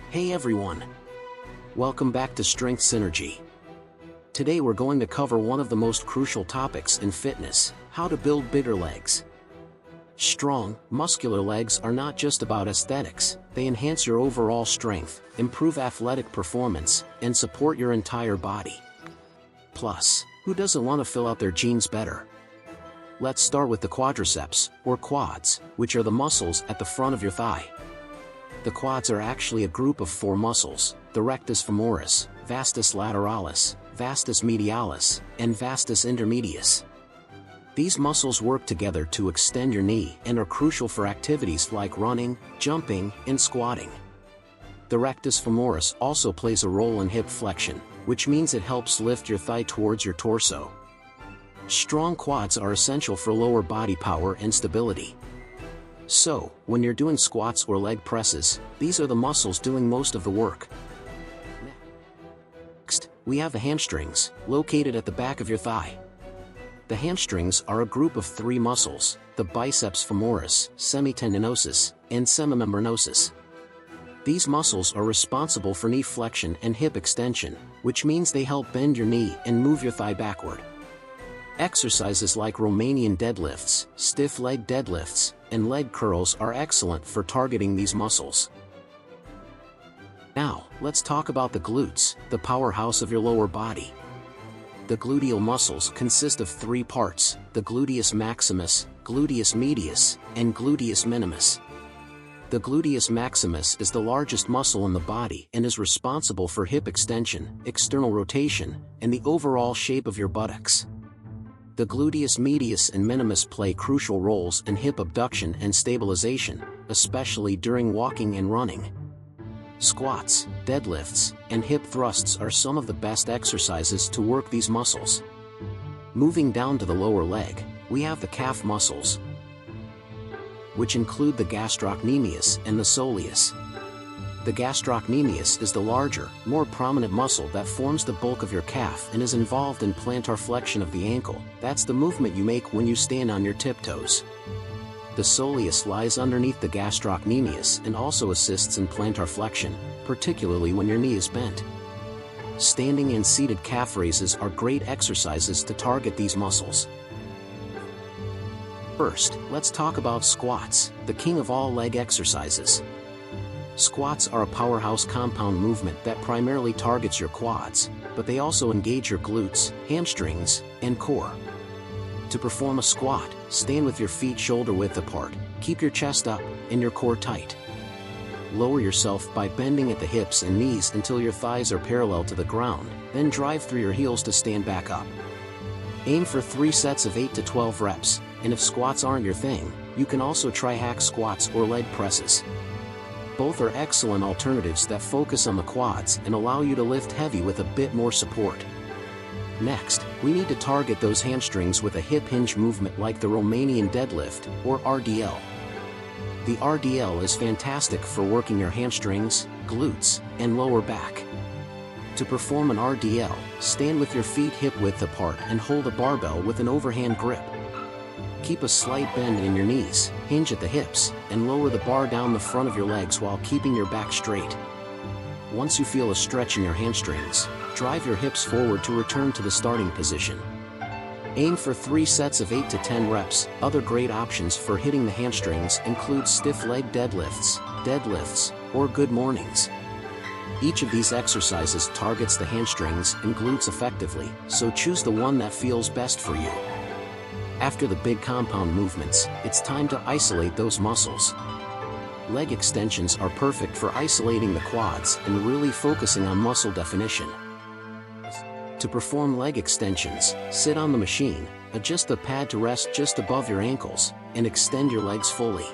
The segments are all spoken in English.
Hey everyone! Welcome back to Strength Synergy. Today we're going to cover one of the most crucial topics in fitness: how to build bigger legs. Strong, muscular legs are not just about aesthetics, they enhance your overall strength, improve athletic performance, and support your entire body. Plus, who doesn't want to fill out their jeans better? Let's start with the quadriceps, or quads, which are the muscles at the front of your thigh. The quads are actually a group of four muscles: the rectus femoris, vastus lateralis, vastus medialis, and vastus intermedius. These muscles work together to extend your knee and are crucial for activities like running, jumping, and squatting. The rectus femoris also plays a role in hip flexion, which means it helps lift your thigh towards your torso. Strong quads are essential for lower body power and stability. So, when you're doing squats or leg presses, these are the muscles doing most of the work. Next, we have the hamstrings, located at the back of your thigh. The hamstrings are a group of three muscles: the biceps femoris, semitendinosus, and semimembranosus. These muscles are responsible for knee flexion and hip extension, which means they help bend your knee and move your thigh backward. Exercises like Romanian deadlifts, stiff leg deadlifts, and leg curls are excellent for targeting these muscles. Now, let's talk about the glutes, the powerhouse of your lower body. The gluteal muscles consist of three parts: the gluteus maximus, gluteus medius, and gluteus minimus. The gluteus maximus is the largest muscle in the body and is responsible for hip extension, external rotation, and the overall shape of your buttocks. The gluteus medius and minimus play crucial roles in hip abduction and stabilization, especially during walking and running. Squats, deadlifts, and hip thrusts are some of the best exercises to work these muscles. Moving down to the lower leg, we have the calf muscles, which include the gastrocnemius and the soleus. The gastrocnemius is the larger, more prominent muscle that forms the bulk of your calf and is involved in plantar flexion of the ankle. That's the movement you make when you stand on your tiptoes. The soleus lies underneath the gastrocnemius and also assists in plantar flexion, particularly when your knee is bent. Standing and seated calf raises are great exercises to target these muscles. First, let's talk about squats, the king of all leg exercises. Squats are a powerhouse compound movement that primarily targets your quads, but they also engage your glutes, hamstrings, and core. To perform a squat, stand with your feet shoulder-width apart, keep your chest up, and your core tight. Lower yourself by bending at the hips and knees until your thighs are parallel to the ground, then drive through your heels to stand back up. Aim for 3 sets of 8 to 12 reps, and if squats aren't your thing, you can also try hack squats or leg presses. Both are excellent alternatives that focus on the quads and allow you to lift heavy with a bit more support. Next, we need to target those hamstrings with a hip hinge movement like the Romanian deadlift, or RDL. The RDL is fantastic for working your hamstrings, glutes, and lower back. To perform an RDL, stand with your feet hip-width apart and hold a barbell with an overhand grip. Keep a slight bend in your knees, hinge at the hips, and lower the bar down the front of your legs while keeping your back straight. Once you feel a stretch in your hamstrings, drive your hips forward to return to the starting position. Aim for 3 sets of 8 to 10 reps. Other great options for hitting the hamstrings include stiff leg deadlifts, or good mornings. Each of these exercises targets the hamstrings and glutes effectively, so choose the one that feels best for you. After the big compound movements, it's time to isolate those muscles. Leg extensions are perfect for isolating the quads and really focusing on muscle definition. To perform leg extensions, sit on the machine, adjust the pad to rest just above your ankles, and extend your legs fully.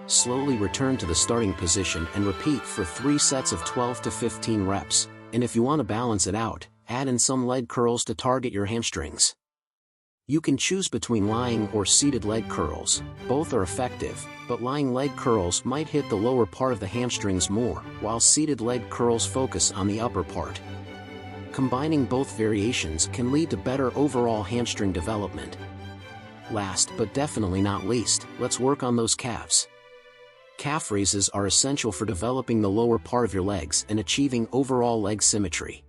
Slowly return to the starting position and repeat for 3 sets of 12 to 15 reps, and if you want to balance it out, add in some leg curls to target your hamstrings. You can choose between lying or seated leg curls. Both are effective, but lying leg curls might hit the lower part of the hamstrings more, while seated leg curls focus on the upper part. Combining both variations can lead to better overall hamstring development. Last but definitely not least, let's work on those calves. Calf raises are essential for developing the lower part of your legs and achieving overall leg symmetry.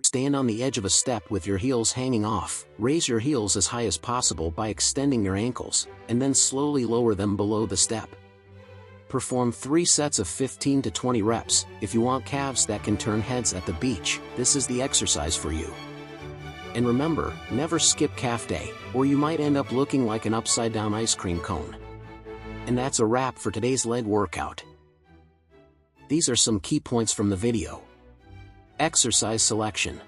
Stand on the edge of a step with your heels hanging off. Raise your heels as high as possible by extending your ankles, and then slowly lower them below the step. Perform 3 sets of 15 to 20 reps. If you want calves that can turn heads at the beach, this is the exercise for you. And remember, never skip calf day, or you might end up looking like an upside-down ice cream cone. And that's a wrap for today's leg workout. These are some key points from the video. Exercise selection.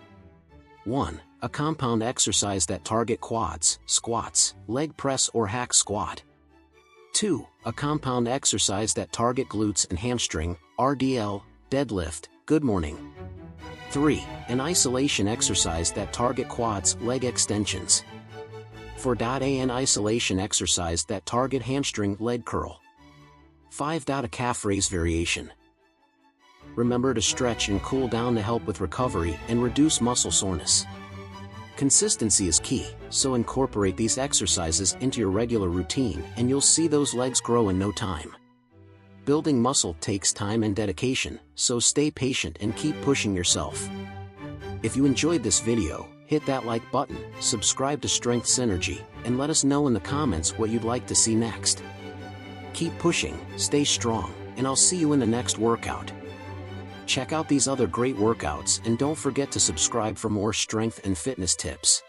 1. A compound exercise that target quads, squats, leg press or hack squat. 2. A compound exercise that target glutes and hamstring, RDL, deadlift, good morning. 3. An isolation exercise that target quads, leg extensions. 4. An isolation exercise that target hamstring, leg curl. 5. A calf raise variation. Remember to stretch and cool down to help with recovery and reduce muscle soreness. Consistency is key, so incorporate these exercises into your regular routine and you'll see those legs grow in no time. Building muscle takes time and dedication, so stay patient and keep pushing yourself. If you enjoyed this video, hit that like button, subscribe to Strength Synergy, and let us know in the comments what you'd like to see next. Keep pushing, stay strong, and I'll see you in the next workout. Check out these other great workouts and don't forget to subscribe for more strength and fitness tips.